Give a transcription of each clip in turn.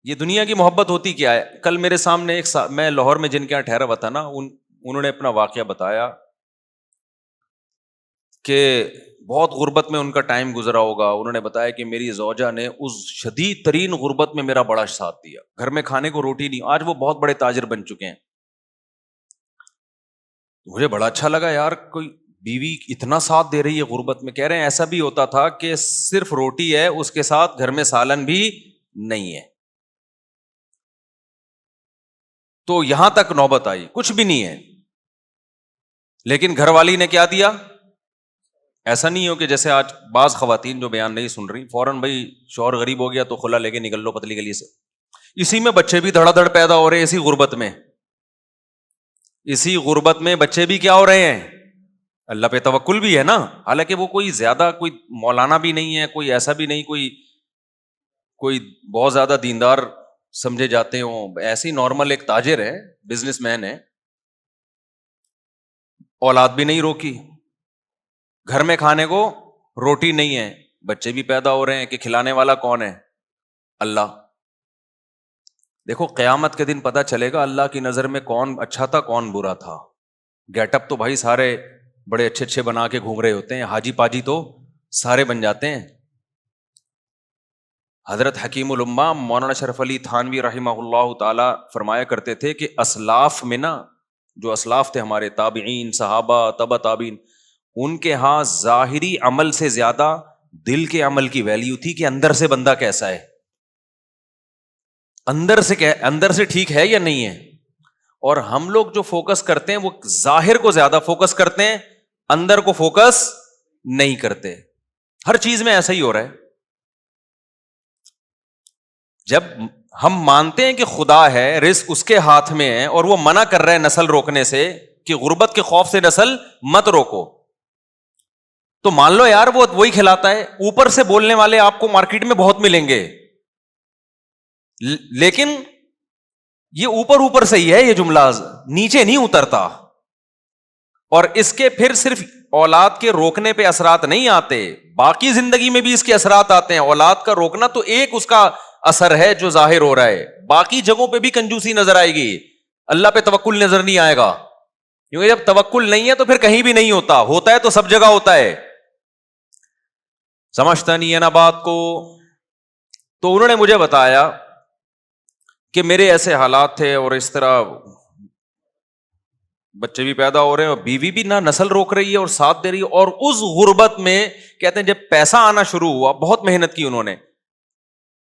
یہ دنیا کی محبت ہوتی کیا ہے؟ کل میرے سامنے میں لاہور میں جن کے یہاں ٹھہرا ہوا تھا نا، انہوں نے اپنا واقعہ بتایا کہ بہت غربت میں ان کا ٹائم گزرا ہوگا. انہوں نے بتایا کہ میری زوجہ نے اس شدید ترین غربت میں میرا بڑا ساتھ دیا، گھر میں کھانے کو روٹی نہیں. آج وہ بہت بڑے تاجر بن چکے ہیں. مجھے بڑا اچھا لگا یار، کوئی بیوی اتنا ساتھ دے رہی ہے غربت میں. کہہ رہے ہیں ایسا بھی ہوتا تھا کہ صرف روٹی ہے، اس کے ساتھ گھر میں سالن بھی نہیں ہے. تو یہاں تک نوبت آئی، کچھ بھی نہیں ہے، لیکن گھر والی نے کیا دیا. ایسا نہیں ہو کہ جیسے آج بعض خواتین جو بیان نہیں سن رہی، فوراً بھائی شوہر غریب ہو گیا تو خلا لے کے نکل لو پتلی گلی سے. اسی میں بچے بھی دھڑا دھڑ پیدا ہو رہے ہیں، اسی غربت میں. اسی غربت میں بچے بھی کیا ہو رہے ہیں، اللہ پہ توکل بھی ہے نا. حالانکہ وہ کوئی زیادہ کوئی مولانا بھی نہیں ہے، کوئی ایسا بھی نہیں کوئی بہت زیادہ دیندار سمجھے جاتے ہوں. ایسی نارمل ایک تاجر ہے، بزنس مین ہے، اولاد بھی نہیں روکی، گھر میں کھانے کو روٹی نہیں ہے، بچے بھی پیدا ہو رہے ہیں کہ کھلانے والا کون ہے؟ اللہ. دیکھو قیامت کے دن پتہ چلے گا اللہ کی نظر میں کون اچھا تھا کون برا تھا. گیٹ اپ تو بھائی سارے بڑے اچھے اچھے بنا کے گھوم رہے ہوتے ہیں، حاجی پاجی تو سارے بن جاتے ہیں. حضرت حکیم الامہ مولانا شرف علی تھانوی رحمہ اللہ تعالی فرمایا کرتے تھے کہ اسلاف میں نا، جو اسلاف تھے ہمارے تابعین، صحابہ، تبع تابعین، ان کے ہاں ظاہری عمل سے زیادہ دل کے عمل کی ویلیو تھی کہ اندر سے بندہ کیسا ہے، اندر سے ٹھیک ہے یا نہیں ہے. اور ہم لوگ جو فوکس کرتے ہیں وہ ظاہر کو زیادہ فوکس کرتے ہیں، اندر کو فوکس نہیں کرتے. ہر چیز میں ایسا ہی ہو رہا ہے. جب ہم مانتے ہیں کہ خدا ہے، رزق اس کے ہاتھ میں ہے، اور وہ منع کر رہا ہے نسل روکنے سے کہ غربت کے خوف سے نسل مت روکو، تو مان لو یار وہ وہی کھلاتا ہے. اوپر سے بولنے والے آپ کو مارکیٹ میں بہت ملیں گے، لیکن یہ اوپر سے ہی ہے یہ جملہ، نیچے نہیں اترتا. اور اس کے پھر صرف اولاد کے روکنے پہ اثرات نہیں آتے، باقی زندگی میں بھی اس کے اثرات آتے ہیں. اولاد کا روکنا تو ایک اس کا اثر ہے جو ظاہر ہو رہا ہے، باقی جگہوں پہ بھی کنجوسی نظر آئے گی، اللہ پہ توکل نظر نہیں آئے گا. کیونکہ جب توکل نہیں ہے تو پھر کہیں بھی نہیں ہوتا، ہوتا ہے تو سب جگہ ہوتا ہے. سمجھتا نہیں ہے نا بات کو. تو انہوں نے مجھے بتایا کہ میرے ایسے حالات تھے اور اس طرح بچے بھی پیدا ہو رہے ہیں اور بیوی بھی نہ نسل روک رہی ہے اور ساتھ دے رہی ہے. اور اس غربت میں کہتے ہیں جب پیسہ آنا شروع ہوا، بہت محنت کی انہوں نے،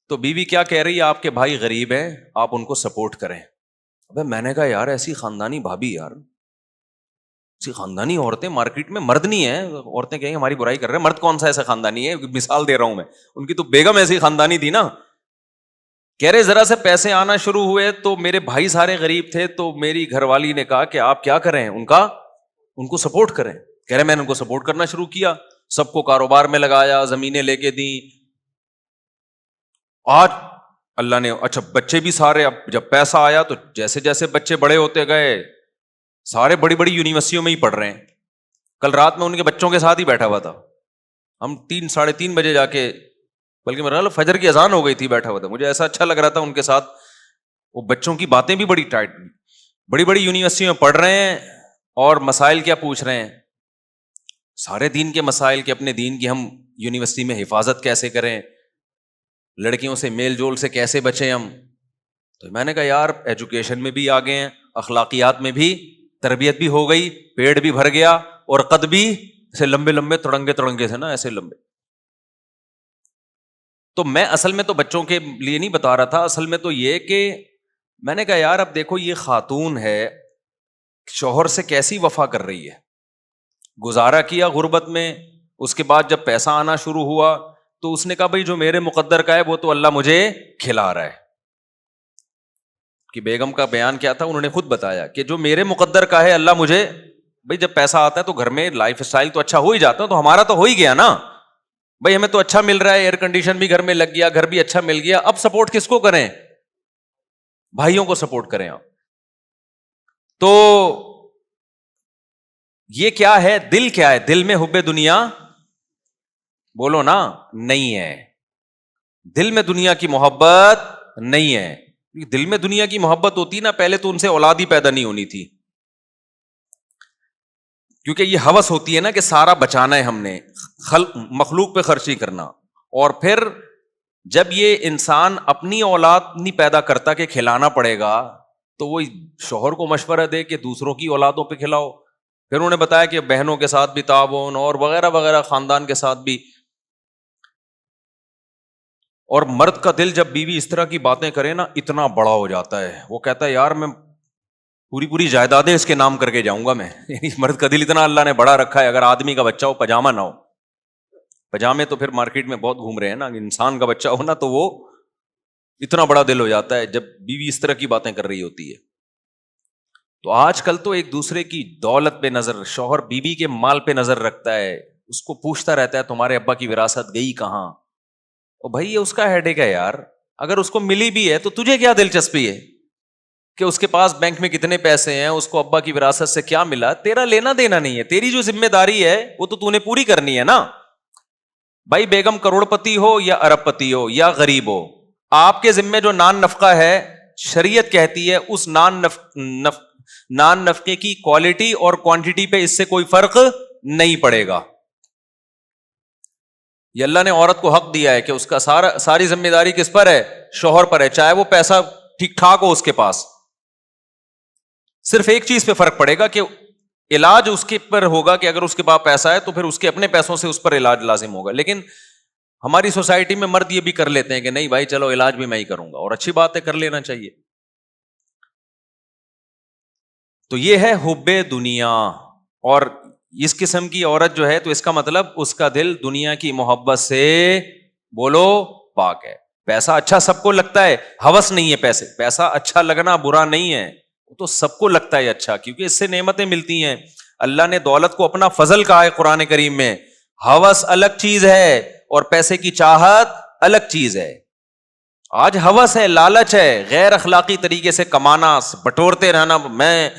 تو بیوی کیا کہہ رہی ہے، آپ کے بھائی غریب ہیں، آپ ان کو سپورٹ کریں. ابے میں نے کہا یار ایسی خاندانی بھابھی، یار ایسی خاندانی عورتیں مارکیٹ میں مرد نہیں ہیں. عورتیں کہیں ہماری برائی کر رہے ہیں، مرد کون سا ایسا خاندانی ہے؟ مثال دے رہا ہوں میں، ان کی تو بیگم ایسی خاندانی تھی نا. کہہ رہے ذرا سے پیسے آنا شروع ہوئے تو میرے بھائی سارے غریب تھے، تو میری گھر والی نے کہا کہ آپ کیا کریں، ان کو سپورٹ کریں. کہہ رہے میں نے ان کو سپورٹ کرنا شروع کیا، سب کو کاروبار میں لگایا، زمینیں لے کے دیں. آج اللہ نے اچھا بچے بھی سارے، اب جب پیسہ آیا تو جیسے جیسے بچے بڑے ہوتے گئے سارے بڑی بڑی یونیورسٹیوں میں ہی پڑھ رہے ہیں. کل رات میں ان کے بچوں کے ساتھ ہی بیٹھا ہوا تھا، ہم 3-3:30 بجے جا کے، بلکہ میرا خیال فجر کی اذان ہو گئی تھی، بیٹھا ہوا تھا. مجھے ایسا اچھا لگ رہا تھا ان کے ساتھ. وہ بچوں کی باتیں بھی بڑی ٹائٹ، بڑی بڑی یونیورسٹی میں پڑھ رہے ہیں اور مسائل کیا پوچھ رہے ہیں، سارے دین کے مسائل، کہ اپنے دین کی ہم یونیورسٹی میں حفاظت کیسے کریں، لڑکیوں سے میل جول سے کیسے بچیں ہم. تو میں نے کہا یار ایجوکیشن میں بھی آگے ہیں، اخلاقیات میں بھی تربیت بھی ہو گئی، پیڑ بھی بھر گیا، اور قد بھی ایسے لمبے لمبے تڑنگے سے نا ایسے لمبے. تو میں اصل میں تو بچوں کے لیے نہیں بتا رہا تھا، اصل میں تو یہ کہ میں نے کہا یار اب دیکھو یہ خاتون ہے، شوہر سے کیسی وفا کر رہی ہے، گزارا کیا غربت میں، اس کے بعد جب پیسہ آنا شروع ہوا تو اس نے کہا بھائی جو میرے مقدر کا ہے وہ تو اللہ مجھے کھلا رہا ہے. کہ بیگم کا بیان کیا تھا، انہوں نے خود بتایا کہ جو میرے مقدر کا ہے اللہ مجھے، بھائی جب پیسہ آتا ہے تو گھر میں لائف اسٹائل تو اچھا ہو ہی جاتا ہے، تو ہمارا تو ہو ہی گیا نا بھائی، ہمیں تو اچھا مل رہا ہے، ایئر کنڈیشن بھی گھر میں لگ گیا، گھر بھی اچھا مل گیا. اب سپورٹ کس کو کریں؟ بھائیوں کو سپورٹ کریں آپ. تو یہ کیا ہے، دل کیا ہے، دل میں حب دنیا بولو نا نہیں ہے، دل میں دنیا کی محبت نہیں ہے. دل میں دنیا کی محبت ہوتی نا پہلے تو ان سے اولاد ہی پیدا نہیں ہونی تھی, کیونکہ یہ ہوس ہوتی ہے نا کہ سارا بچانا ہے ہم نے, مخلوق پہ خرچی کرنا. اور پھر جب یہ انسان اپنی اولاد نہیں پیدا کرتا کہ کھلانا پڑے گا, تو وہ شوہر کو مشورہ دے کہ دوسروں کی اولادوں پہ کھلاؤ. پھر انہوں نے بتایا کہ بہنوں کے ساتھ بھی تعاون اور وغیرہ وغیرہ, خاندان کے ساتھ بھی. اور مرد کا دل جب بیوی اس طرح کی باتیں کرے نا اتنا بڑا ہو جاتا ہے, وہ کہتا ہے یار میں پوری جائیدادیں اس کے نام کر کے جاؤں گا میں. یعنی مرد کا دل اتنا اللہ نے بڑا رکھا ہے. اگر آدمی کا بچہ ہو پاجامہ نہ ہو, پاجامے تو پھر مارکیٹ میں بہت گھوم رہے ہیں نا, انسان کا بچہ ہو نا تو وہ اتنا بڑا دل ہو جاتا ہے جب بیوی اس طرح کی باتیں کر رہی ہوتی ہے. تو آج کل تو ایک دوسرے کی دولت پہ نظر, شوہر بیوی کے مال پہ نظر رکھتا ہے, اس کو پوچھتا رہتا ہے تمہارے ابا کی وراثت گئی کہاں. اور بھائی یہ اس کا ہیڈیک ہے یار, اگر اس کو ملی بھی ہے تو تجھے کیا دلچسپی ہے کہ اس کے پاس بینک میں کتنے پیسے ہیں, اس کو ابا کی وراثت سے کیا ملا, تیرا لینا دینا نہیں ہے. تیری جو ذمہ داری ہے وہ تو نے پوری کرنی ہے نا. بھائی بیگم کروڑ پتی ہو یا ارب پتی ہو یا غریب ہو, آپ کے ذمے جو نان نفقہ ہے, شریعت کہتی ہے اس نان نفقے کی کوالٹی اور کوانٹٹی پہ اس سے کوئی فرق نہیں پڑے گا. یہ اللہ نے عورت کو حق دیا ہے کہ اس کا ساری ذمہ داری کس پر ہے, شوہر پر ہے, چاہے وہ پیسہ ٹھیک ٹھاک ہو اس کے پاس. صرف ایک چیز پہ فرق پڑے گا کہ علاج اس کے پر ہوگا کہ اگر اس کے پاس پیسہ ہے تو پھر اس کے اپنے پیسوں سے اس پر علاج لازم ہوگا. لیکن ہماری سوسائٹی میں مرد یہ بھی کر لیتے ہیں کہ نہیں بھائی چلو علاج بھی میں ہی کروں گا, اور اچھی بات ہے, کر لینا چاہیے. تو یہ ہے حب دنیا. اور اس قسم کی عورت جو ہے تو اس کا مطلب اس کا دل دنیا کی محبت سے بولو پاک ہے. پیسہ اچھا سب کو لگتا ہے, ہوس نہیں ہے پیسہ اچھا لگنا برا نہیں ہے, وہ تو سب کو لگتا ہے اچھا, کیونکہ اس سے نعمتیں ملتی ہیں. اللہ نے دولت کو اپنا فضل کہا ہے قرآن کریم میں. ہوس الگ چیز ہے اور پیسے کی چاہت الگ چیز ہے. آج ہوس ہے, لالچ ہے, غیر اخلاقی طریقے سے کمانا, بٹورتے رہنا. میں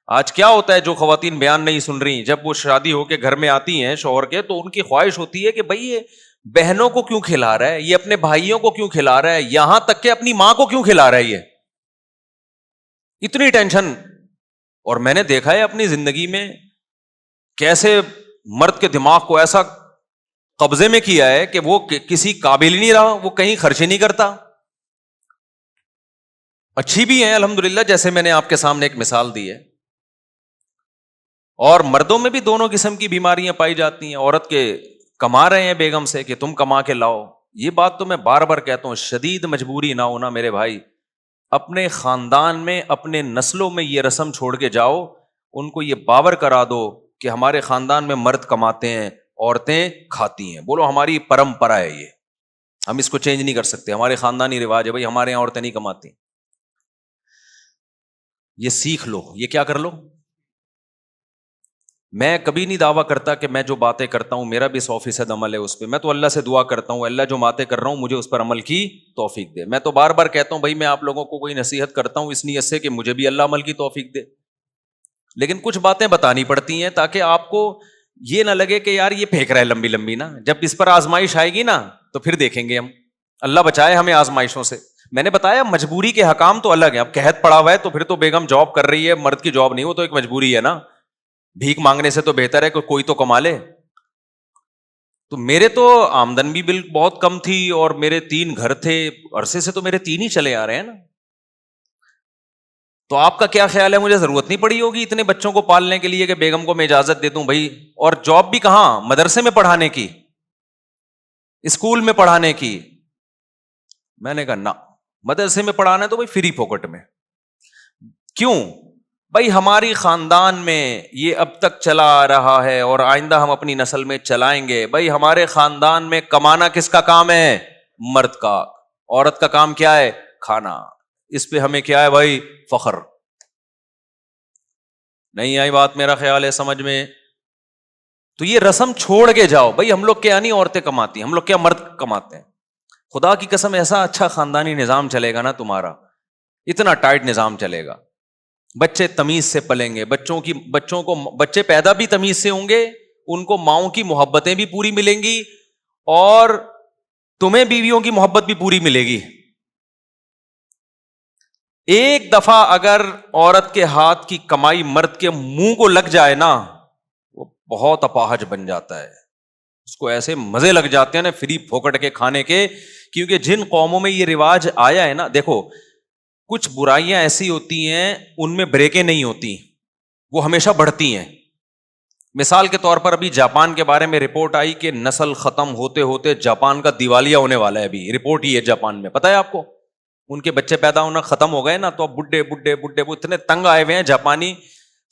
آج کیا ہوتا ہے جو خواتین بیان نہیں سن رہی, جب وہ شادی ہو کے گھر میں آتی ہیں شوہر کے, تو ان کی خواہش ہوتی ہے کہ بھائی یہ بہنوں کو کیوں کھلا رہا ہے, یہ اپنے بھائیوں کو کیوں کھلا رہا ہے, یہاں تک کہ اپنی ماں کو کیوں کھلا رہا ہے, یہ اتنی ٹینشن. اور میں نے دیکھا ہے اپنی زندگی میں کیسے مرد کے دماغ کو ایسا قبضے میں کیا ہے کہ وہ کسی قابل ہی نہیں رہا, وہ کہیں خرچ ہی نہیں کرتا. اچھی بھی ہیں الحمدللہ, جیسے میں نے آپ کے سامنے ایک مثال دی ہے. اور مردوں میں بھی دونوں قسم کی بیماریاں پائی جاتی ہیں. عورت کے کما رہے ہیں بیگم سے کہ تم کما کے لاؤ. یہ بات تو میں بار بار کہتا ہوں, شدید مجبوری نہ ہونا میرے بھائی. اپنے خاندان میں اپنے نسلوں میں یہ رسم چھوڑ کے جاؤ, ان کو یہ باور کرا دو کہ ہمارے خاندان میں مرد کماتے ہیں عورتیں کھاتی ہیں. بولو ہماری پرمپرا ہے یہ, ہم اس کو چینج نہیں کر سکتے, ہمارے خاندانی رواج ہے. بھائی ہمارے یہاں عورتیں نہیں کماتی, یہ سیکھ لو, یہ کیا کر لو. میں کبھی نہیں دعویٰ کرتا کہ میں جو باتیں کرتا ہوں میرا بھی 100% عمل ہے اس پہ. میں تو اللہ سے دعا کرتا ہوں اللہ جو باتیں کر رہا ہوں مجھے اس پر عمل کی توفیق دے. میں تو بار بار کہتا ہوں بھائی میں آپ لوگوں کو کوئی نصیحت کرتا ہوں اس نیت سے کہ مجھے بھی اللہ عمل کی توفیق دے. لیکن کچھ باتیں بتانی پڑتی ہیں تاکہ آپ کو یہ نہ لگے کہ یار یہ پھینک رہا ہے لمبی لمبی نا. جب اس پر آزمائش آئے گی نا تو پھر دیکھیں گے ہم. اللہ بچائے ہمیں آزمائشوں سے. میں نے بتایا مجبوری کے حکام تو الگ ہیں. اب قحط پڑا ہوا ہے تو پھر تو بیگم جاب کر رہی ہے, مرد کی جاب نہیں, وہ تو ایک مجبوری ہے نا. بھیک مانگنے سے تو بہتر ہے کہ کوئی تو کما لے. تو میرے تو آمدن بھی بہت کم تھی اور میرے 3 گھر تھے, عرصے سے تو میرے 3 ہی چلے آ رہے ہیں نا. تو آپ کا کیا خیال ہے, مجھے ضرورت نہیں پڑی ہوگی اتنے بچوں کو پالنے کے لیے کہ بیگم کو میں اجازت دے دوں بھائی. اور جاب بھی کہاں, مدرسے میں پڑھانے کی, اسکول میں پڑھانے کی. میں نے کہا نہ, مدرسے میں پڑھانا ہے تو بھائی فری پوکٹ میں. کیوں بھائی, ہماری خاندان میں یہ اب تک چلا آ رہا ہے اور آئندہ ہم اپنی نسل میں چلائیں گے. بھائی ہمارے خاندان میں کمانا کس کا کام ہے, مرد کا. عورت کا کام کیا ہے, کھانا. اس پہ ہمیں کیا ہے بھائی, فخر. نہیں آئی بات میرا خیال ہے سمجھ میں. تو یہ رسم چھوڑ کے جاؤ. بھائی ہم لوگ کیا نہیں عورتیں کماتی, ہم لوگ کیا مرد کماتے ہیں. خدا کی قسم ایسا اچھا خاندانی نظام چلے گا نا تمہارا, اتنا ٹائٹ نظام چلے گا. بچے تمیز سے پلیں گے, بچے پیدا بھی تمیز سے ہوں گے, ان کو ماؤں کی محبتیں بھی پوری ملیں گی اور تمہیں بیویوں کی محبت بھی پوری ملے گی. ایک دفعہ اگر عورت کے ہاتھ کی کمائی مرد کے منہ کو لگ جائے نا, وہ بہت اپاہج بن جاتا ہے, اس کو ایسے مزے لگ جاتے ہیں نا فری پھوکٹ کے کھانے کے. کیونکہ جن قوموں میں یہ رواج آیا ہے نا, دیکھو کچھ برائیاں ایسی ہوتی ہیں ان میں بریکیں نہیں ہوتی, وہ ہمیشہ بڑھتی ہیں. مثال کے طور پر ابھی جاپان کے بارے میں رپورٹ آئی کہ نسل ختم ہوتے ہوتے جاپان کا دیوالیہ ہونے والا ہے. ابھی رپورٹ ہی ہے جاپان میں, پتہ ہے آپ کو, ان کے بچے پیدا ہونا ختم ہو گئے نا, تو اب بڈھے بڈھے بڈھے اتنے تنگ آئے ہوئے ہیں جاپانی.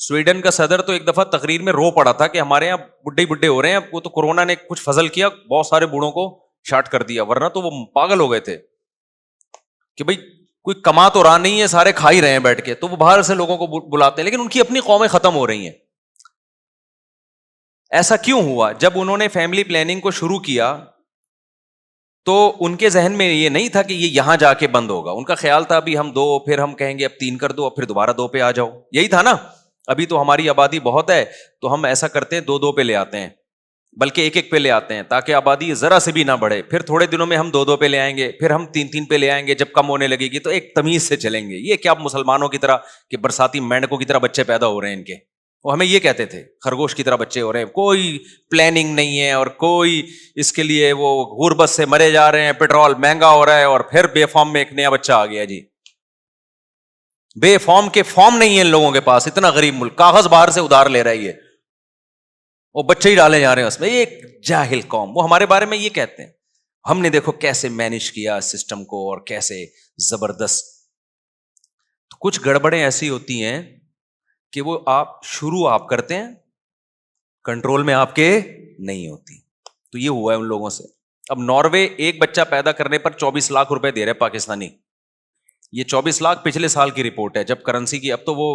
سویڈن کا صدر تو ایک دفعہ تقریر میں رو پڑا تھا کہ ہمارے یہاں بڈھے بڈھے ہو رہے ہیں. وہ تو کورونا نے کچھ فضل کیا, بہت سارے بوڑھوں کو شاٹ کر دیا, ورنہ تو وہ پاگل ہو گئے تھے کہ بھائی کوئی کما تو رہا نہیں ہے, سارے کھا ہی رہے ہیں بیٹھ کے. تو وہ باہر سے لوگوں کو بلاتے ہیں, لیکن ان کی اپنی قومیں ختم ہو رہی ہیں. ایسا کیوں ہوا؟ جب انہوں نے فیملی پلاننگ کو شروع کیا تو ان کے ذہن میں یہ نہیں تھا کہ یہ یہاں جا کے بند ہوگا. ان کا خیال تھا ابھی ہم 2, پھر ہم کہیں گے اب 3 کر دو, اب پھر دوبارہ 2 پہ آ جاؤ, یہی تھا نا. ابھی تو ہماری آبادی بہت ہے تو ہم ایسا کرتے ہیں 2 پہ لے آتے ہیں, بلکہ 1 پہ لے آتے ہیں تاکہ آبادی ذرا سے بھی نہ بڑھے. پھر تھوڑے دنوں میں ہم 2 پہ لے آئیں گے, پھر ہم 3 پہ لے آئیں گے. جب کم ہونے لگے گی تو ایک تمیز سے چلیں گے. یہ کیا مسلمانوں کی طرح کہ برساتی مینڈکوں کی طرح بچے پیدا ہو رہے ہیں ان کے, وہ ہمیں یہ کہتے تھے خرگوش کی طرح بچے ہو رہے ہیں, کوئی پلاننگ نہیں ہے اور کوئی اس کے لیے, وہ غربت سے مرے جا رہے ہیں, پیٹرول مہنگا ہو رہا ہے, اور پھر بے فارم میں ایک نیا بچہ آ گیا جی. بے فارم کے فارم نہیں ہے ان لوگوں کے پاس, اتنا غریب ملک, کاغذ باہر سے ادھار لے رہا ہے یہ, وہ بچے ہی ڈالے جا رہے ہیں اس میں. ایک جاہل قوم, وہ ہمارے بارے میں یہ کہتے ہیں. ہم نے دیکھو کیسے مینج کیا سسٹم کو اور کیسے زبردست. کچھ گڑبڑیں ایسی ہوتی ہیں کہ وہ شروع آپ کرتے ہیں, کنٹرول میں آپ کے نہیں ہوتی. تو یہ ہوا ہے ان لوگوں سے. اب ناروے ایک بچہ پیدا کرنے پر 24 لاکھ روپے دے رہے پاکستانی. یہ 24 لاکھ پچھلے سال کی رپورٹ ہے جب کرنسی کی, اب تو وہ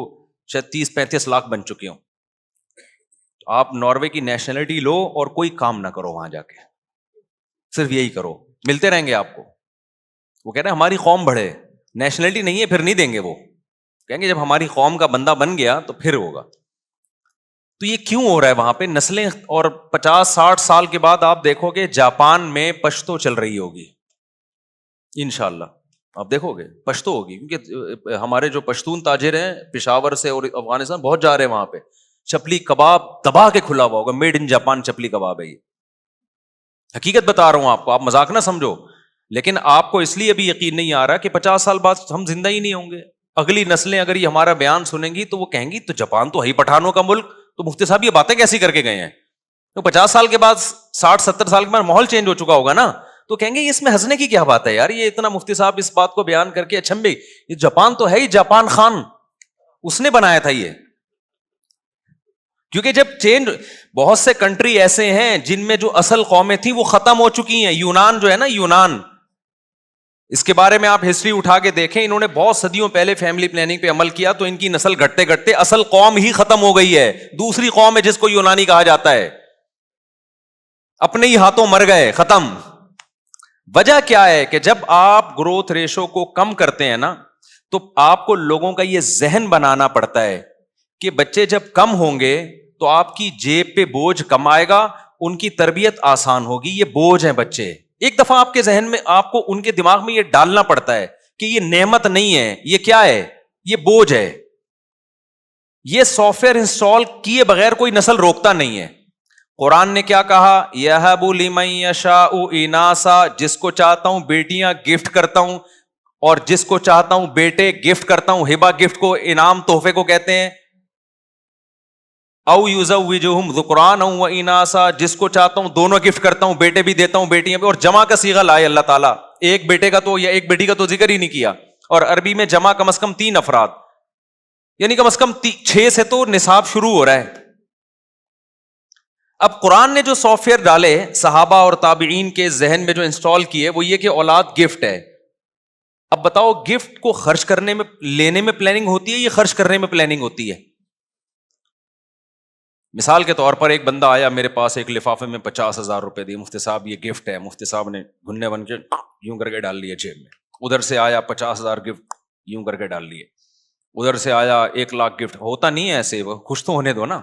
شاید 30-35 لاکھ بن چکے ہوں. آپ ناروے کی نیشنلٹی لو اور کوئی کام نہ کرو وہاں جا کے, صرف یہی کرو, ملتے رہیں گے آپ کو. وہ کہہ رہے ہیں ہماری قوم بڑھے, نیشنلٹی نہیں ہے پھر نہیں دیں گے. وہ کہیں گے جب ہماری قوم کا بندہ بن گیا تو پھر ہوگا. تو یہ کیوں ہو رہا ہے وہاں پہ نسلیں؟ اور 50-60 سال کے بعد آپ دیکھو گے جاپان میں پشتو چل رہی ہوگی انشاءاللہ. آپ دیکھو گے پشتو ہوگی, کیونکہ ہمارے جو پشتون تاجر ہیں پشاور سے اور افغانستان بہت جا رہے ہیں وہاں پہ. چپلی کباب دبا کے کھلا ہوا ہوگا, میڈ ان جاپان چپلی کباب ہے یہ, حقیقت بتا رہا ہوں آپ کو, آپ مذاق نہ سمجھو. لیکن آپ کو اس لیے ابھی یقین نہیں آ رہا کہ 50 سال بعد ہم زندہ ہی نہیں ہوں گے. اگلی نسلیں اگر یہ ہمارا بیان سنیں گی تو وہ کہیں گی تو جاپان تو ہے ہی پٹھانوں کا ملک, تو مفتی صاحب یہ باتیں کیسی کر کے گئے ہیں. تو 50 سال کے بعد 60-70 سال کے بعد ماحول چینج ہو چکا ہوگا نا, تو کہیں گے اس میں ہنسنے کی کیا بات ہے یار, یہ اتنا مفتی صاحب اس بات کو بیان کر کے اچھا بھائی یہ جاپان تو ہے ہی, جاپان خان اس نے بنایا تھا یہ. کیونکہ جب چینج, بہت سے کنٹری ایسے ہیں جن میں جو اصل قومیں تھیں وہ ختم ہو چکی ہیں. یونان جو ہے نا, یونان, اس کے بارے میں آپ ہسٹری اٹھا کے دیکھیں, انہوں نے بہت صدیوں پہلے فیملی پلاننگ پہ عمل کیا تو ان کی نسل گھٹتے گھٹتے اصل قوم ہی ختم ہو گئی ہے. دوسری قوم ہے جس کو یونانی کہا جاتا ہے, اپنے ہی ہاتھوں مر گئے, ختم. وجہ کیا ہے کہ جب آپ گروتھ ریشو کو کم کرتے ہیں نا تو آپ کو لوگوں کا یہ ذہن بنانا پڑتا ہے کہ بچے جب کم ہوں گے تو آپ کی جیب پہ بوجھ کم آئے گا, ان کی تربیت آسان ہوگی. یہ بوجھ ہیں بچے. ایک دفعہ آپ کے ذہن میں, آپ کو ان کے دماغ میں یہ ڈالنا پڑتا ہے کہ یہ نعمت نہیں ہے, یہ کیا ہے, یہ بوجھ ہے. یہ سافٹ ویئر انسٹال کیے بغیر کوئی نسل روکتا نہیں ہے. قرآن نے کیا کہا, یَهَبُ لِمَن یَشَاءُ إِنَاثًا, جس کو چاہتا ہوں بیٹیاں گفٹ کرتا ہوں, اور جس کو چاہتا ہوں بیٹے گفٹ کرتا ہوں. ہبہ گفٹ کو, انعام تحفے کو کہتے ہیں. او یزوجہم ذکرانا و اناثا, جس کو چاہتا ہوں دونوں گفٹ کرتا ہوں, بیٹے بھی دیتا ہوں بیٹیاں بھی. اور جمع کا صیغہ لائے اللہ تعالیٰ, ایک بیٹے کا تو یا ایک بیٹی کا تو ذکر ہی نہیں کیا. اور عربی میں جمع کم از کم 3 افراد, یعنی کم از کم 6 سے تو نصاب شروع ہو رہا ہے. اب قرآن نے جو سافٹ ویئر ڈالے صحابہ اور تابعین کے ذہن میں جو انسٹال کیے وہ یہ کہ اولاد گفٹ ہے. اب بتاؤ گفٹ کو خرچ کرنے میں, لینے میں پلاننگ ہوتی ہے یا خرچ کرنے میں پلاننگ ہوتی ہے؟ مثال کے طور پر ایک بندہ آیا میرے پاس, ایک لفافے میں 50,000 روپے دیے, مفتی صاحب یہ گفٹ ہے. مفتی صاحب نے گھننے بن کے یوں کر کے ڈال لیے جیب میں. ادھر سے آیا 50,000 گفٹ, یوں کر کے ڈال لیے. ادھر سے آیا 1 لاکھ گفٹ. ہوتا نہیں ہے ایسے, وہ خوش تو ہونے دو نا.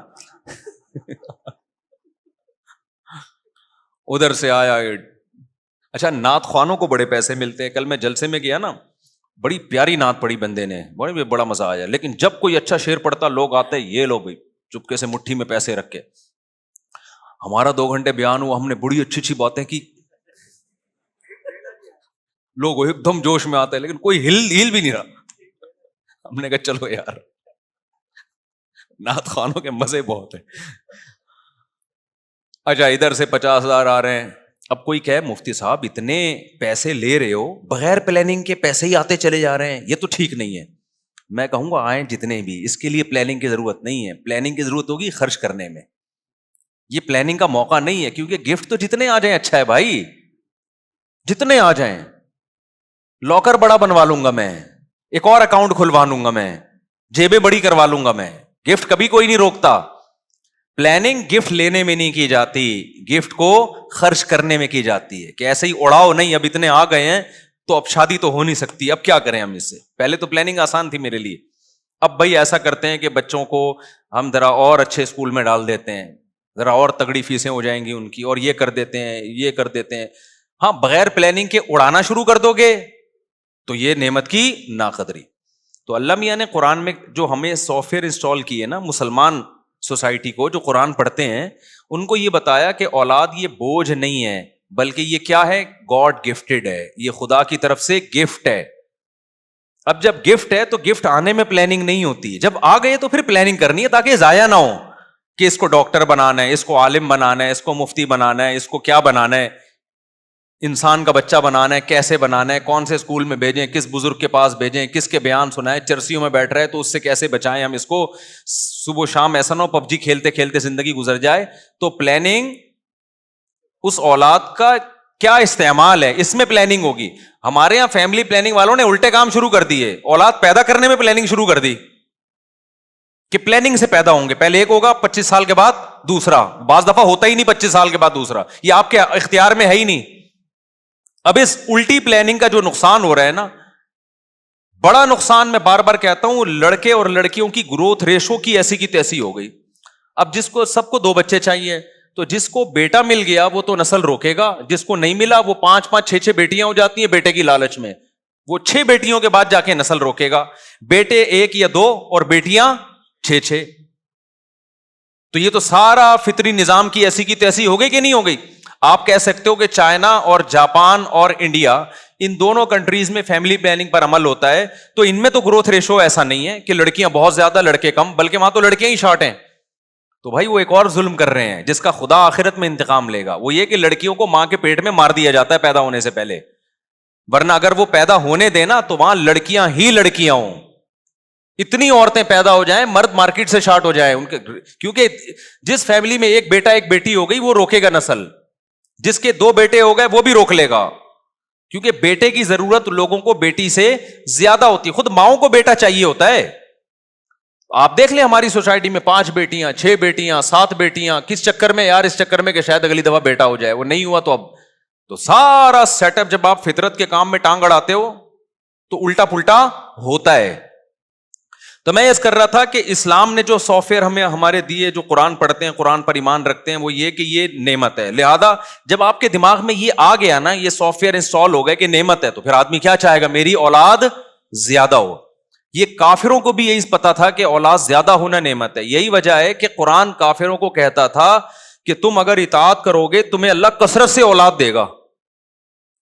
ادھر سے آیا. اچھا نعت خوانوں کو بڑے پیسے ملتے ہیں. کل میں جلسے میں گیا نا, بڑی پیاری نعت پڑھی بندے نے, بڑا مزہ آیا, لیکن جب کوئی اچھا شعر پڑھتا لوگ آتے یہ لو بھائی چپکے سے مٹھی میں پیسے رکھ کے, ہمارا 2 گھنٹے بیان ہوا, ہم نے بڑی اچھی اچھی باتیں کی, لوگ ایک دم جوش میں آتے ہیں لیکن کوئی ہل بھی نہیں رہا. ہم نے کہا چلو یار نعت خوانوں کے مزے بہت ہیں. اچھا ادھر سے 50,000 آ رہے ہیں, اب کوئی کہے مفتی صاحب اتنے پیسے لے رہے ہو بغیر پلاننگ کے پیسے ہی آتے چلے جا رہے ہیں, یہ تو ٹھیک نہیں ہے. میں کہوں گا آئیں جتنے بھی, اس کے لیے پلاننگ کی ضرورت نہیں ہے, پلاننگ کی ضرورت ہوگی خرچ کرنے میں. یہ پلاننگ کا موقع نہیں ہے, کیونکہ گفٹ تو جتنے آ جائیں اچھا ہے بھائی, جتنے آ جائیں. لاکر بڑا بنوا لوں گا میں, ایک اور اکاؤنٹ کھلوا لوں گا میں, جیبیں بڑی کروا لوں گا میں, گفٹ کبھی کوئی نہیں روکتا. پلاننگ گفٹ لینے میں نہیں کی جاتی, گفٹ کو خرچ کرنے میں کی جاتی ہے, کہ ایسے ہی اڑاؤ نہیں, اب اتنے آ گئے ہیں تو اب شادی تو ہو نہیں سکتی, اب کیا کریں ہم اس سے. پہلے تو پلاننگ آسان تھی میرے لیے, اب بھائی ایسا کرتے ہیں کہ بچوں کو ہم ذرا اور اچھے اسکول میں ڈال دیتے ہیں, ذرا اور تگڑی فیسیں ہو جائیں گی ان کی, اور یہ کر دیتے ہیں یہ کر دیتے ہیں. ہاں بغیر پلاننگ کے اڑانا شروع کر دو گے تو یہ نعمت کی ناقدری. تو اللہ میاں نے قرآن میں جو ہمیں سافٹ ویئر انسٹال کیے نا مسلمان سوسائٹی کو, جو قرآن پڑھتے ہیں ان کو یہ بتایا کہ اولاد یہ بوجھ نہیں ہے, بلکہ یہ کیا ہے, گاڈ گفٹڈ ہے, یہ خدا کی طرف سے گفٹ ہے. اب جب گفٹ ہے تو گفٹ آنے میں پلاننگ نہیں ہوتی, جب آ گئے تو پھر پلاننگ کرنی ہے تاکہ ضائع نہ ہو, کہ اس کو ڈاکٹر بنانا ہے, اس کو عالم بنانا ہے, اس کو مفتی بنانا ہے, اس کو کیا بنانا ہے, انسان کا بچہ بنانا ہے, کیسے بنانا ہے, کون سے اسکول میں بھیجیں, کس بزرگ کے پاس بھیجیں, کس کے بیان سنائیں, چرسیوں میں بیٹھ رہے تو اس سے کیسے بچائیں ہم اس کو, صبح شام ایسا نہ ہو پب جی کھیلتے کھیلتے زندگی گزر جائے. تو پلاننگ اس اولاد کا کیا استعمال ہے اس میں پلاننگ ہوگی. ہمارے یہاں فیملی پلاننگ والوں نے الٹے کام شروع کر دیے, اولاد پیدا کرنے میں پلاننگ شروع کر دی کہ پلاننگ سے پیدا ہوں گے, پہلے ایک ہوگا 25 سال کے بعد دوسرا, بعض دفعہ ہوتا ہی نہیں 25 سال کے بعد دوسرا, یہ آپ کے اختیار میں ہے ہی نہیں. اب اس الٹی پلاننگ کا جو نقصان ہو رہا ہے نا, بڑا نقصان, میں بار بار کہتا ہوں, لڑکے اور لڑکیوں کی گروتھ ریشو کی ایسی کی تیسی ہو گئی. اب جس کو سب کو 2 بچے چاہیے, تو جس کو بیٹا مل گیا وہ تو نسل روکے گا, جس کو نہیں ملا وہ 5-5 6-6 بیٹیاں ہو جاتی ہیں بیٹے کی لالچ میں, وہ 6 بیٹیوں کے بعد جا کے نسل روکے گا. بیٹے 1 یا 2 اور بیٹیاں 6-6. تو یہ تو سارا فطری نظام کی ایسی کی تیسی ہو گئی کہ نہیں ہو گئی. آپ کہہ سکتے ہو کہ چائنا اور جاپان اور انڈیا, ان دونوں کنٹریز میں فیملی پلاننگ پر عمل ہوتا ہے, تو ان میں تو گروتھ ریشو ایسا نہیں ہے کہ لڑکیاں بہت زیادہ لڑکے کم, بلکہ وہاں تو لڑکیاں ہی شارٹ ہیں. تو بھائی وہ ایک اور ظلم کر رہے ہیں جس کا خدا آخرت میں انتقام لے گا, وہ یہ کہ لڑکیوں کو ماں کے پیٹ میں مار دیا جاتا ہے پیدا ہونے سے پہلے, ورنہ اگر وہ پیدا ہونے دینا تو وہاں لڑکیاں ہی لڑکیاں ہوں, اتنی عورتیں پیدا ہو جائیں, مرد مارکیٹ سے شارٹ ہو جائے ان کے, کیونکہ جس فیملی میں ایک بیٹا ایک بیٹی ہو گئی وہ روکے گا نسل, جس کے 2 بیٹے ہو گئے وہ بھی روک لے گا, کیونکہ بیٹے کی ضرورت لوگوں کو بیٹی سے زیادہ ہوتی ہے. خود ماؤں کو بیٹا چاہیے ہوتا ہے. آپ دیکھ لیں ہماری سوسائٹی میں 5 بیٹیاں 6 بیٹیاں 7 بیٹیاں, کس چکر میں یار, اس چکر میں کہ شاید اگلی دفعہ بیٹا ہو جائے, وہ نہیں ہوا تو اب تو سارا سیٹ اپ, جب آپ فطرت کے کام میں ٹانگ اڑاتے ہو تو الٹا پلٹا ہوتا ہے. تو میں یہ کر رہا تھا کہ اسلام نے جو سافٹ ویئر ہمیں ہمارے دیے, جو قرآن پڑھتے ہیں قرآن پر ایمان رکھتے ہیں, وہ یہ کہ یہ نعمت ہے. لہذا جب آپ کے دماغ میں یہ آ گیا نا, یہ سافٹ ویئر انسٹال ہو گئے کہ نعمت ہے, تو پھر آدمی کیا چاہے گا, میری اولاد زیادہ ہو. یہ کافروں کو بھی یہی پتا تھا کہ اولاد زیادہ ہونا نعمت ہے. یہی وجہ ہے کہ قرآن کافروں کو کہتا تھا کہ تم اگر اطاعت کرو گے تمہیں اللہ کثرت سے اولاد دے گا.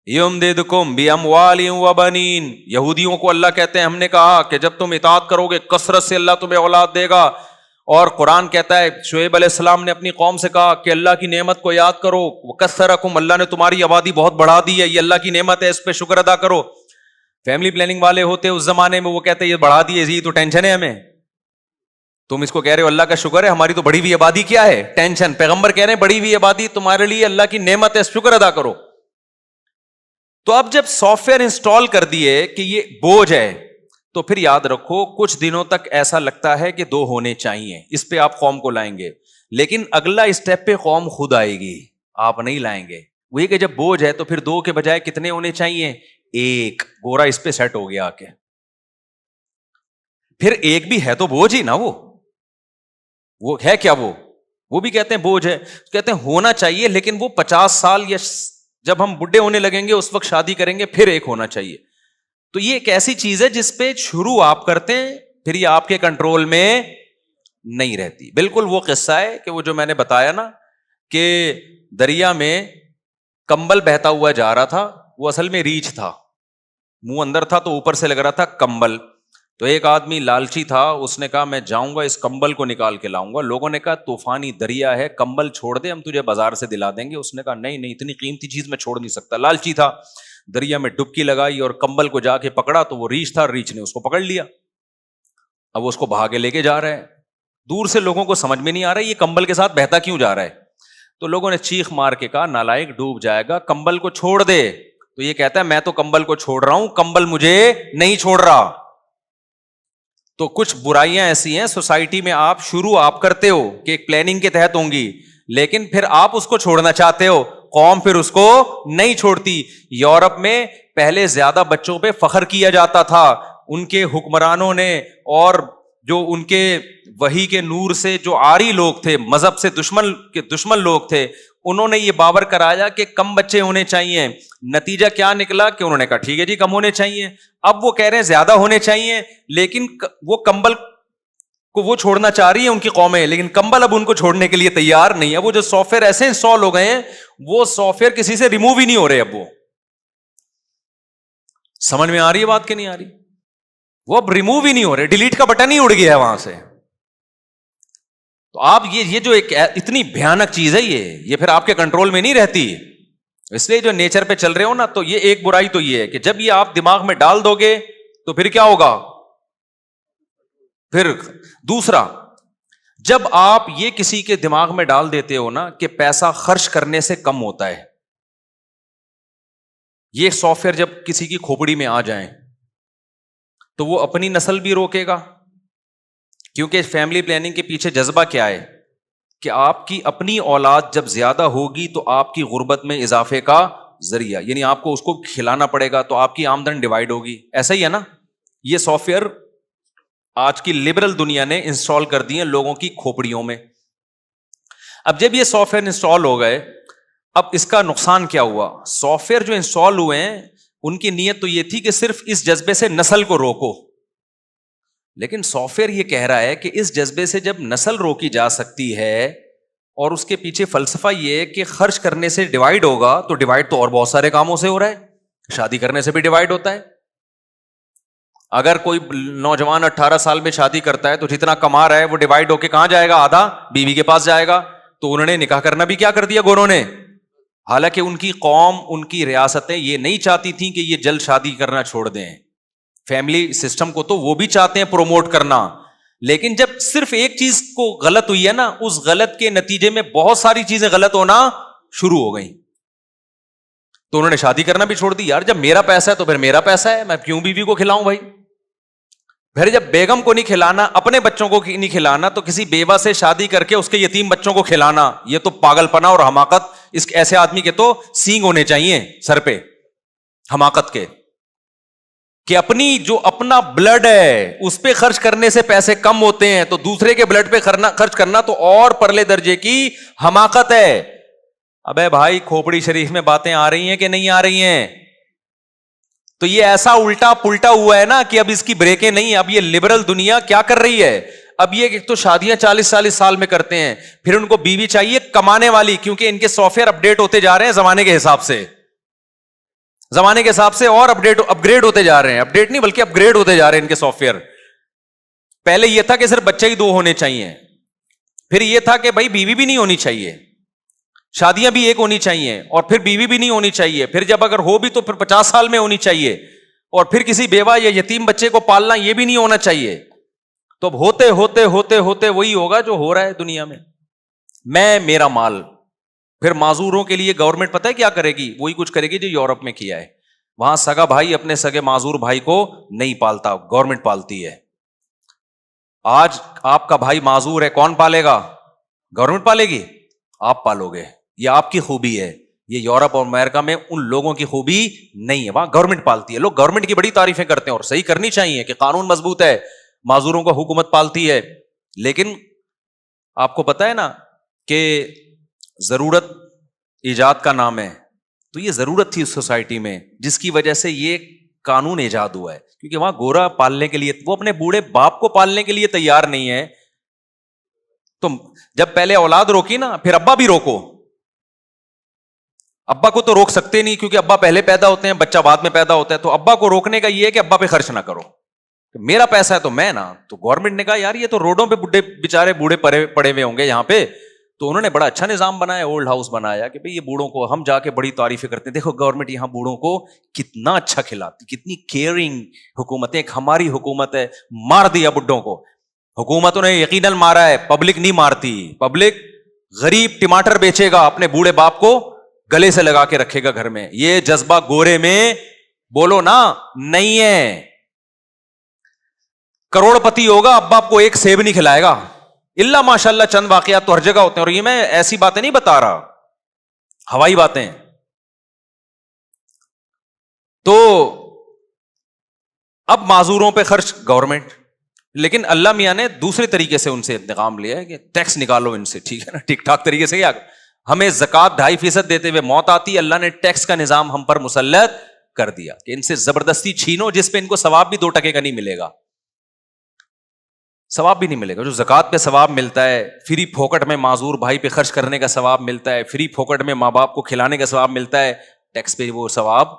یمددکم باموال وبنین, یہودیوں کو اللہ کہتے ہیں ہم نے کہا کہ جب تم اطاعت کرو گے کثرت سے اللہ تمہیں اولاد دے گا. اور قرآن کہتا ہے, شعیب علیہ السلام نے اپنی قوم سے کہا کہ اللہ کی نعمت کو یاد کرو, وکثرکم, اللہ نے تمہاری آبادی بہت بڑھا دی ہے, یہ اللہ کی نعمت ہے, اس پہ شکر ادا کرو. فیملی پلاننگ والے ہوتے اس زمانے میں, وہ کہتے ہیں یہ بڑھا دیے جی, تو ٹینشن ہے ہمیں, تم اس کو کہہ رہے ہو اللہ کا شکر ہے, ہماری تو بڑھی ہوئی آبادی کیا ہے, ٹینشن. پیغمبر کہہ رہے ہیں بڑھی ہوئی آبادی تمہارے لیے اللہ کی نعمت ہے, شکر ادا کرو. تو اب جب سافٹ ویئر انسٹال کر دیے کہ یہ بوجھ ہے, تو پھر یاد رکھو کچھ دنوں تک ایسا لگتا ہے کہ 2 ہونے چاہیے, اس پہ آپ قوم کو لائیں گے, لیکن اگلا اسٹیپ پہ قوم خود آئے گی, آپ نہیں لائیں گے. وہی کہ جب بوجھ ہے تو پھر 2 کے بجائے کتنے ہونے چاہیے, 1. گورا اس پہ سیٹ ہو گیا آ کے. پھر 1 بھی ہے تو بوجھ ہی نا, وہ ہے کیا, وہ بھی کہتے ہیں بوجھ ہے, کہتے ہیں ہونا چاہیے, لیکن وہ 50 سال یا جب ہم بڈھے ہونے لگیں گے اس وقت شادی کریں گے, پھر 1 ہونا چاہیے. تو یہ ایک ایسی چیز ہے جس پہ شروع آپ کرتے ہیں, پھر یہ آپ کے کنٹرول میں نہیں رہتی. بالکل وہ قصہ ہے کہ وہ جو میں نے بتایا نا کہ دریا میں کمبل بہتا ہوا جا رہا تھا, وہ اصل میں ریچھ تھا, منہ اندر تھا تو اوپر سے لگ رہا تھا کمبل. تو ایک آدمی لالچی تھا, اس نے کہا میں جاؤں گا اس کمبل کو نکال کے لاؤں گا. لوگوں نے کہا طوفانی دریا ہے, کمبل چھوڑ دے, ہم تجھے بازار سے دلا دیں گے. اس نے کہا نہیں نہیں, اتنی قیمتی چیز میں چھوڑ نہیں سکتا. لالچی تھا, دریا میں ڈبکی لگائی اور کمبل کو جا کے پکڑا تو وہ ریچھ تھا, ریچھ نے اس کو پکڑ لیا. اب وہ اس کو بھاگے لے کے جا رہا ہے. دور سے لوگوں کو سمجھ میں نہیں آ رہا ہے یہ کمبل کے ساتھ بہتا کیوں جا رہا ہے. تو لوگوں نے چیخ مار کے کہا نالائق ڈوب جائے گا, کمبل کو چھوڑ دے. تو یہ کہتا ہے میں تو کمبل کو چھوڑ رہا ہوں, کمبل مجھے نہیں چھوڑ رہا. تو کچھ برائیاں ایسی ہیں سوسائٹی میں, آپ شروع کرتے ہو کہ ایک پلاننگ کے تحت ہوں گی, لیکن پھر آپ اس کو چھوڑنا چاہتے ہو, قوم پھر اس کو نہیں چھوڑتی. یورپ میں پہلے زیادہ بچوں پہ فخر کیا جاتا تھا, ان کے حکمرانوں نے اور جو ان کے وحی کے نور سے جو آری لوگ تھے, مذہب سے دشمن لوگ تھے, انہوں نے یہ باور کرایا کہ کم بچے ہونے چاہیے. نتیجہ کیا نکلا کہ انہوں نے کہا ٹھیک ہے جی کم ہونے چاہیے. اب وہ کہہ رہے ہیں زیادہ ہونے چاہیے, لیکن وہ کمبل کو وہ چھوڑنا چاہ رہی ہے ان کی قومیں, لیکن کمبل اب ان کو چھوڑنے کے لیے تیار نہیں ہے. وہ جو سافٹ ویئر ایسے انسٹال ہو گئے ہیں, وہ سافٹ ویئر کسی سے ریموو ہی نہیں ہو رہے. اب وہ سمجھ میں آ رہی ہے بات کہ نہیں آ رہی؟ وہ اب ریموو ہی نہیں ہو رہے, ڈیلیٹ کا بٹن ہی اڑ گیا ہے وہاں سے. تو آپ یہ جو ایک اتنی بھیانک چیز ہے یہ پھر آپ کے کنٹرول میں نہیں رہتی. اس لیے جو نیچر پہ چل رہے ہو نا, تو یہ ایک برائی تو یہ ہے کہ جب یہ آپ دماغ میں ڈال دو گے تو پھر کیا ہوگا. پھر دوسرا, جب آپ یہ کسی کے دماغ میں ڈال دیتے ہو نا کہ پیسہ خرچ کرنے سے کم ہوتا ہے, یہ سافٹ ویئر جب کسی کی کھوپڑی میں آ جائیں تو وہ اپنی نسل بھی روکے گا. کیونکہ فیملی پلاننگ کے پیچھے جذبہ کیا ہے کہ آپ کی اپنی اولاد جب زیادہ ہوگی تو آپ کی غربت میں اضافے کا ذریعہ, یعنی آپ کو اس کو کھلانا پڑے گا تو آپ کی آمدن ڈیوائڈ ہوگی. ایسا ہی ہے نا, یہ سافٹ ویئر آج کی لبرل دنیا نے انسٹال کر دی ہیں لوگوں کی کھوپڑیوں میں. اب جب یہ سافٹ ویئر انسٹال ہو گئے, اب اس کا نقصان کیا ہوا. سافٹ ویئر جو انسٹال ہوئے ہیں ان کی نیت تو یہ تھی کہ صرف اس جذبے سے نسل کو روکو, لیکن سافٹ ویئر یہ کہہ رہا ہے کہ اس جذبے سے جب نسل روکی جا سکتی ہے, اور اس کے پیچھے فلسفہ یہ ہے کہ خرچ کرنے سے ڈیوائڈ ہوگا, تو ڈیوائڈ تو اور بہت سارے کاموں سے ہو رہا ہے. شادی کرنے سے بھی ڈیوائڈ ہوتا ہے. اگر کوئی نوجوان 18 سال میں شادی کرتا ہے تو جتنا کما رہا ہے وہ ڈیوائڈ ہو کے کہاں جائے گا, آدھا بیوی کے پاس جائے گا. تو انہوں نے نکاح کرنا بھی کیا کر دیا گوروں نے, حالانکہ ان کی قوم, ان کی ریاستیں یہ نہیں چاہتی تھیں کہ یہ جلد شادی کرنا چھوڑ دیں. فیملی سسٹم کو تو وہ بھی چاہتے ہیں پروموٹ کرنا, لیکن جب صرف ایک چیز کو غلط ہوئی ہے نا, اس غلط کے نتیجے میں بہت ساری چیزیں غلط ہونا شروع ہو گئیں. تو انہوں نے شادی کرنا بھی چھوڑ دی. یار جب میرا پیسہ ہے تو پھر میرا پیسہ ہے, میں کیوں بیوی کو کھلاؤں بھائی. پھر جب بیگم کو نہیں کھلانا, اپنے بچوں کو نہیں کھلانا, تو کسی بیوہ سے شادی کر کے اس کے یتیم بچوں کو کھلانا, یہ تو پاگل پنا اور حماقت. اس ایسے آدمی کے تو سینگ ہونے چاہیے سر پہ, حماقت کے, کہ اپنی جو اپنا بلڈ ہے اس پہ خرچ کرنے سے پیسے کم ہوتے ہیں, تو دوسرے کے بلڈ پہ خرچ کرنا تو اور پرلے درجے کی حماقت ہے. ابے بھائی کھوپڑی شریف میں باتیں آ رہی ہیں کہ نہیں آ رہی ہیں؟ تو یہ ایسا الٹا پلٹا ہوا ہے نا کہ اب اس کی بریکیں نہیں. اب یہ لبرل دنیا کیا کر رہی ہے, اب یہ ایک تو شادیاں 40 سال میں کرتے ہیں, پھر ان کو بیوی چاہیے کمانے والی, کیونکہ ان کے سافٹ ویئر اپڈیٹ ہوتے جا رہے ہیں زمانے کے حساب سے, اور اپ گریڈ ہوتے جا رہے ہیں. اپڈیٹ نہیں بلکہ اپ گریڈ ہوتے جا رہے ہیں ان کے سافٹ ویئر. پہلے یہ تھا کہ صرف بچے ہی 2 ہونے چاہیے, پھر یہ تھا کہ بھائی بیوی بھی نہیں ہونی چاہیے, شادیاں بھی ایک ہونی چاہیے, اور پھر بیوی بھی نہیں ہونی چاہیے, پھر جب اگر ہو بھی تو پھر 50 سال میں ہونی چاہیے, اور پھر کسی بیوہ یا یتیم بچے کو پالنا یہ بھی نہیں ہونا چاہیے. تو اب ہوتے ہوتے ہوتے ہوتے وہی ہوگا جو ہو رہا ہے دنیا میں, میں میرا مال. پھر معذوروں کے لیے گورنمنٹ پتہ ہے کیا کرے گی, وہی کچھ کرے گی جو یورپ میں کیا ہے. وہاں سگا بھائی اپنے سگے معذور بھائی کو نہیں پالتا, گورنمنٹ پالتی ہے. آج آپ کا بھائی معذور ہے, کون پالے گا؟ گورنمنٹ پالے گی, آپ پالو گے. یہ آپ کی خوبی ہے. یہ یورپ اور امریکہ میں ان لوگوں کی خوبی نہیں ہے, وہاں گورنمنٹ پالتی ہے. لوگ گورنمنٹ کی بڑی تعریفیں کرتے ہیں, اور صحیح کرنی چاہیے کہ قانون مضبوط ہے, معذوروں کو حکومت پالتی ہے. لیکن آپ کو پتا ہے نا کہ ضرورت ایجاد کا نام ہے, تو یہ ضرورت تھی اس سوسائٹی میں جس کی وجہ سے یہ قانون ایجاد ہوا ہے, کیونکہ وہاں گورا پالنے کے لیے, وہ اپنے بوڑھے باپ کو پالنے کے لیے تیار نہیں ہے. تو جب پہلے اولاد روکی نا, پھر ابا بھی روکو. ابا کو تو روک سکتے نہیں کیونکہ ابا پہلے پیدا ہوتے ہیں, بچہ بعد میں پیدا ہوتا ہے. تو ابا کو روکنے کا یہ ہے کہ ابا پہ خرچ نہ کرو, میرا پیسہ ہے تو میں نا. تو گورنمنٹ نے کہا یار یہ تو روڈوں پہ بڈھے بےچارے بوڑھے پڑے ہوئے ہوں گے یہاں پہ, تو انہوں نے بڑا اچھا نظام بنایا, اولڈ ہاؤس بنایا کہ بھئی یہ بوڑھوں کو, ہم جا کے بڑی تعریفیں کرتے ہیں, دیکھو گورنمنٹ یہاں بوڑھوں کو کتنا اچھا کھلاتی, کتنی کیئرنگ حکومت ہے. ایک ہماری حکومت ہے, مار دیا بڈھوں کو. حکومتوں نے یقیناً مارا ہے, پبلک نہیں مارتی. پبلک غریب ٹماٹر بیچے گا, اپنے بوڑھے باپ کو گلے سے لگا کے رکھے گا گھر میں. یہ جذبہ گورے میں بولو نا نہیں ہے. کروڑ پتی ہوگا, اب باپ کو ایک سیب نہیں کھلائے گا, اللہ ماشاء اللہ چند واقعات تو ہر جگہ ہوتے ہیں. اور یہ میں ایسی باتیں نہیں بتا رہا, ہوائی باتیں. تو اب معذوروں پہ خرچ گورنمنٹ, لیکن اللہ میاں نے دوسرے طریقے سے ان سے انتقام لیا ہے کہ ٹیکس نکالو ان سے, ٹھیک ہے نا, ٹھیک ٹھاک طریقے سے. ہمیں زکوٰۃ 2.5% دیتے ہوئے موت آتی, اللہ نے ٹیکس کا نظام ہم پر مسلط کر دیا کہ ان سے زبردستی چھینو, جس پہ ان کو ثواب بھی 2% کا نہیں ملے گا, ثواب بھی نہیں ملے گا. جو زکوٰۃ پہ ثواب ملتا ہے, فری پھوکٹ میں معذور بھائی پہ خرچ کرنے کا ثواب ملتا ہے, فری پھوکٹ میں ماں باپ کو کھلانے کا ثواب ملتا ہے, ٹیکس پہ وہ ثواب,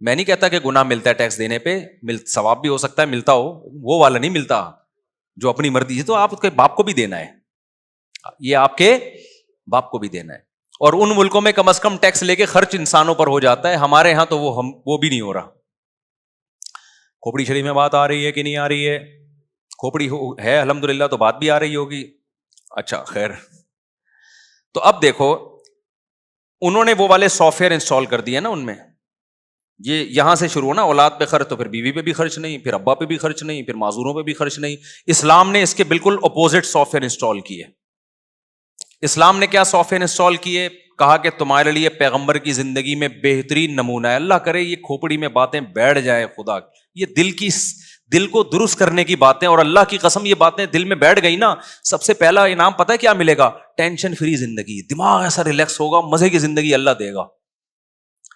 میں نہیں کہتا کہ گناہ ملتا ہے ٹیکس دینے پہ, ثواب بھی ہو سکتا ہے ملتا ہو, وہ والا نہیں ملتا جو اپنی مرضی سے. تو آپ کے باپ کو بھی دینا ہے, یہ آپ کے باپ کو بھی دینا ہے. اور ان ملکوں میں کم از کم ٹیکس لے کے خرچ انسانوں پر ہو جاتا ہے, ہمارے یہاں تو وہ بھی نہیں ہو رہا. کھوپڑی شریف میں بات آ رہی ہے کہ نہیں آ رہی ہے؟ کھوپڑی ہے الحمدللہ, تو بات بھی آ رہی ہوگی. اچھا خیر. تو اب دیکھو انہوں نے وہ والے سافٹ ویئر انسٹال کر دیے نا ان میں, یہ یہاں سے شروع ہونا, اولاد پہ خرچ, تو پھر بیوی پہ بھی خرچ نہیں, پھر ابا پہ بھی خرچ نہیں, پھر معذوروں پہ بھی خرچ نہیں. اسلام نے اس کے بالکل اپوزٹ سافٹ ویئر انسٹال کیے. اسلام نے کیا سافٹ ویئر انسٹال کیے؟ کہا کہ تمہارے لیے پیغمبر کی زندگی میں بہترین نمونہ ہے. اللہ کرے یہ کھوپڑی میں باتیں بیٹھ جائیں, خدا یہ دل کو درست کرنے کی باتیں, اور اللہ کی قسم یہ باتیں دل میں بیٹھ گئی نا, سب سے پہلا انعام پتہ ہے کیا ملے گا؟ ٹینشن فری زندگی, دماغ ایسا ریلیکس ہوگا, مزے کی زندگی اللہ دے گا.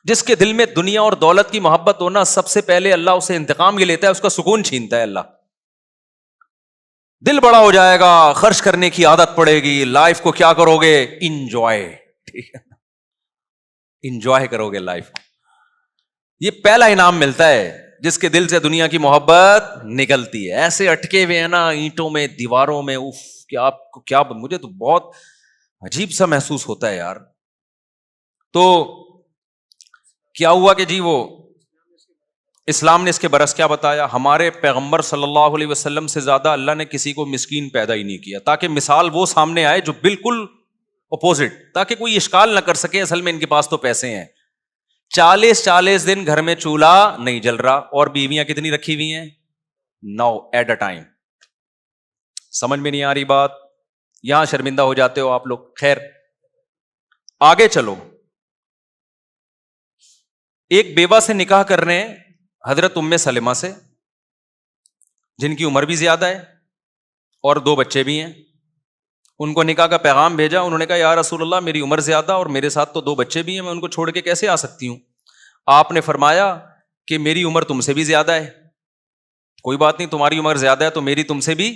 جس کے دل میں دنیا اور دولت کی محبت ہونا, سب سے پہلے اللہ اسے انتقام یہ لیتا ہے, اس کا سکون چھینتا ہے اللہ. دل بڑا ہو جائے گا, خرچ کرنے کی عادت پڑے گی, لائف کو کیا کرو گے؟ انجوائے, ٹھیک ہے, انجوائے کرو گے لائف. یہ پہلا انعام ملتا ہے جس کے دل سے دنیا کی محبت نکلتی ہے. ایسے اٹکے ہوئے ہیں نا اینٹوں میں, دیواروں میں, اف کہ آپ کو کیا, مجھے تو بہت عجیب سا محسوس ہوتا ہے یار. تو کیا ہوا کہ جی وہ اسلام نے اس کے برعکس کیا بتایا؟ ہمارے پیغمبر صلی اللہ علیہ وسلم سے زیادہ اللہ نے کسی کو مسکین پیدا ہی نہیں کیا, تاکہ مثال وہ سامنے آئے جو بالکل اپوزٹ, تاکہ کوئی اشکال نہ کر سکے اصل میں ان کے پاس تو پیسے ہیں. 40 دن گھر میں چولہا نہیں جل رہا, اور بیویاں کتنی رکھی ہوئی ہیں؟ 9 ایٹ اے ٹائم. سمجھ میں نہیں آ رہی بات؟ یہاں شرمندہ ہو جاتے ہو آپ لوگ. خیر آگے چلو. ایک بیوہ سے نکاح کر رہے ہیں حضرت ام سلمہ سے, جن کی عمر بھی زیادہ ہے اور 2 بچے بھی ہیں. ان کو نکاح کا پیغام بھیجا, انہوں نے کہا یا رسول اللہ میری عمر زیادہ اور میرے ساتھ تو 2 بچے بھی ہیں, میں ان کو چھوڑ کے کیسے آ سکتی ہوں؟ آپ نے فرمایا کہ میری عمر تم سے بھی زیادہ ہے, کوئی بات نہیں, تمہاری عمر زیادہ ہے تو میری تم سے بھی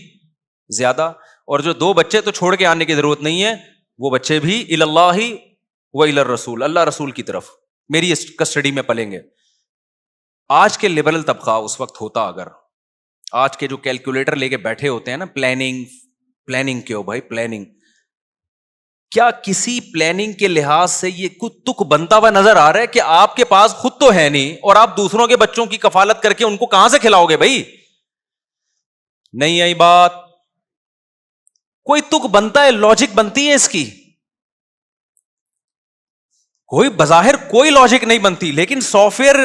زیادہ, اور جو 2 بچے تو چھوڑ کے آنے کی ضرورت نہیں ہے, وہ بچے بھی الی اللہ و الی الرسول, اللہ رسول کی طرف میری کسٹڈی میں پلیں گے. آج کے لبرل طبقہ اس وقت ہوتا, اگر آج کے جو کیلکولیٹر لے کے بیٹھے ہوتے ہیں نا, پلاننگ کیوں بھائی, پلاننگ کیا کسی پلاننگ کے لحاظ سے یہ کچھ تک بنتا ہوا نظر آ رہا ہے کہ آپ کے پاس خود تو ہے نہیں, اور آپ دوسروں کے بچوں کی کفالت کر کے ان کو کہاں سے کھلاؤ گے بھائی؟ نہیں آئی بات؟ کوئی تک بنتا ہے, لاجک بنتی ہے اس کی, کوئی بظاہر کوئی لاجک نہیں بنتی, لیکن سافٹ ویئر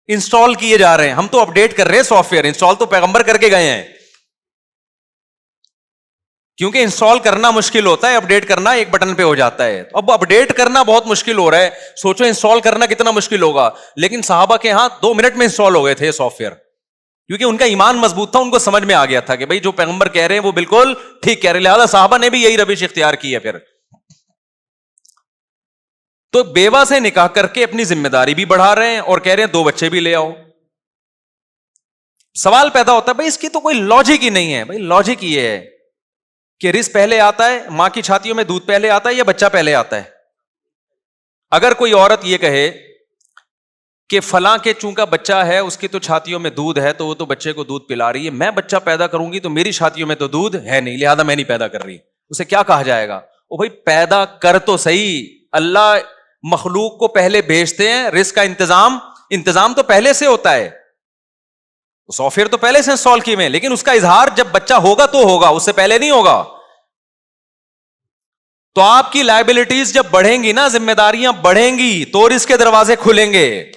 انسٹال کیے جا رہے ہیں. ہم تو اپڈیٹ کر رہے ہیں, سافٹ ویئر انسٹال تو پیغمبر کر کے گئے ہیں, کیونکہ انسٹال کرنا مشکل ہوتا ہے, اپڈیٹ کرنا ایک بٹن پہ ہو جاتا ہے. اب اپڈیٹ کرنا بہت مشکل ہو رہا ہے, سوچو انسٹال کرنا کتنا مشکل ہوگا. لیکن صحابہ کے ہاں 2 منٹ میں انسٹال ہو گئے تھے سافٹ ویئر, کیونکہ ان کا ایمان مضبوط تھا, ان کو سمجھ میں آ گیا تھا کہ بھائی جو پیغمبر کہہ رہے ہیں وہ بالکل ٹھیک کہہ رہے ہیں, لہٰذا صحابہ نے بھی یہی روش اختیار کی ہے. پھر تو بیوہ سے نکاح کر کے اپنی ذمہ داری بھی بڑھا رہے ہیں اور کہہ رہے ہیں 2 بچے بھی لے آؤ. سوال پیدا ہوتا ہے بھائی اس کی تو کوئی لاجک ہی نہیں ہے. بھائی لاجک یہ ہے کہ رزق پہلے آتا ہے, ماں کی چھاتیوں میں دودھ پہلے آتا ہے یا بچہ پہلے آتا ہے؟ اگر کوئی عورت یہ کہے کہ فلاں کے چونکہ بچہ ہے اس کی تو چھاتیوں میں دودھ ہے تو وہ تو بچے کو دودھ پلا رہی ہے, میں بچہ پیدا کروں گی تو میری چھاتیوں میں تو دودھ ہے نہیں لہذا میں نہیں پیدا کر رہی, اسے کیا کہا جائے گا؟ او بھائی پیدا کر تو صحیح, اللہ مخلوق کو پہلے بھیجتے ہیں, رزق کا انتظام تو پہلے سے ہوتا ہے, سافٹ ویئر تو پہلے سے انسٹال کیے ہوئے, لیکن اس کا اظہار جب بچہ ہوگا تو ہوگا, اس سے پہلے نہیں ہوگا. تو آپ کی لائبلٹیز جب بڑھیں گی نا, ذمہ داریاں بڑھیں گی تو رزق کے دروازے کھلیں گے.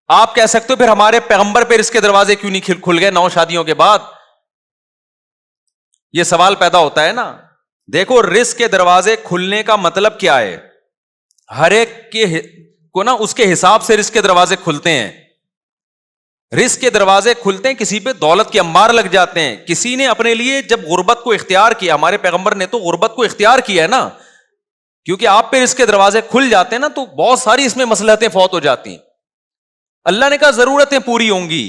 آپ کہہ سکتے ہو پھر ہمارے پیغمبر پہ رزق کے دروازے کیوں نہیں کھل گئے 9 شادیوں کے بعد؟ یہ سوال پیدا ہوتا ہے نا. دیکھو رزق کے دروازے کھلنے کا مطلب کیا ہے؟ ہر ایک کو نا اس کے حساب سے رزق کے دروازے کھلتے ہیں. رزق کے دروازے کھلتے ہیں, کسی پہ دولت کے انبار لگ جاتے ہیں. کسی نے اپنے لیے جب غربت کو اختیار کیا, ہمارے پیغمبر نے تو غربت کو اختیار کیا ہے نا, کیونکہ آپ پہ رزق کے دروازے کھل جاتے ہیں نا تو بہت ساری اس میں مصلحتیں فوت ہو جاتی ہیں. اللہ نے کہا ضرورتیں پوری ہوں گی,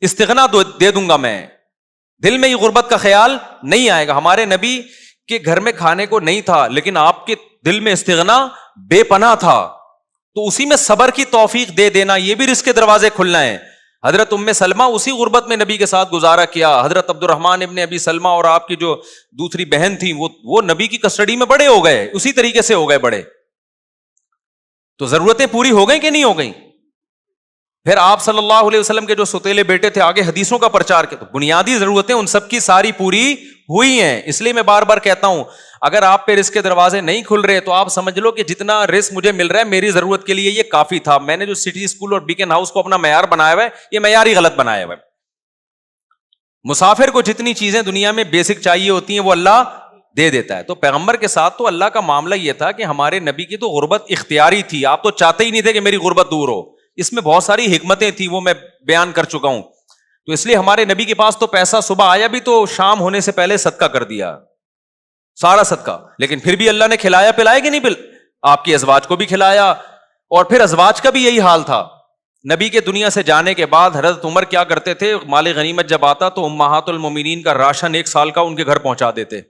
استغنا دے دوں گا میں, دل میں یہ غربت کا خیال نہیں آئے گا. ہمارے نبی کے گھر میں کھانے کو نہیں تھا لیکن آپ کے دل میں استغنا بے پناہ تھا, تو اسی میں صبر کی توفیق دے دینا, یہ بھی رزق کے دروازے کھلنا ہے. حضرت ام سلمہ اسی غربت میں نبی کے ساتھ گزارا کیا. حضرت عبد الرحمن ابن ابی سلمہ اور آپ کی جو دوسری بہن تھی وہ نبی کی کسٹڈی میں بڑے ہو گئے, اسی طریقے سے ہو گئے بڑے. تو ضرورتیں پوری ہو گئیں کہ نہیں ہو گئیں؟ پھر آپ صلی اللہ علیہ وسلم کے جو سوتیلے بیٹے تھے, آگے حدیثوں کا پرچار کیا, تو بنیادی ضرورتیں ان سب کی ساری پوری ہوئی ہیں. اس لیے میں بار بار کہتا ہوں اگر آپ پہ رزق کے دروازے نہیں کھل رہے تو آپ سمجھ لو کہ جتنا رزق مجھے مل رہا ہے میری ضرورت کے لیے یہ کافی تھا. میں نے جو سٹی اسکول اور بیکن ہاؤس کو اپنا معیار بنایا ہوا ہے, یہ معیار ہی غلط بنایا ہوا ہے. مسافر کو جتنی چیزیں دنیا میں بیسک چاہیے ہوتی ہیں وہ اللہ دے دیتا ہے. تو پیغمبر کے ساتھ تو اللہ کا معاملہ یہ تھا کہ ہمارے نبی کی تو غربت اختیاری تھی, آپ تو چاہتے ہی نہیں تھے کہ میری غربت دور ہو. اس میں بہت ساری حکمتیں تھیں, وہ میں بیان کر چکا ہوں. تو اس لیے ہمارے نبی کے پاس تو پیسہ صبح آیا بھی تو شام ہونے سے پہلے صدقہ کر دیا, سارا صدقہ. لیکن پھر بھی اللہ نے کھلایا پلایا کہ نہیں, آپ کی ازواج کو بھی کھلایا. اور پھر ازواج کا بھی یہی حال تھا. نبی کے دنیا سے جانے کے بعد حضرت عمر کیا کرتے تھے, مال غنیمت جب آتا تو امہات المومنین کا راشن 1 سال کا ان کے گھر پہنچا دیتے.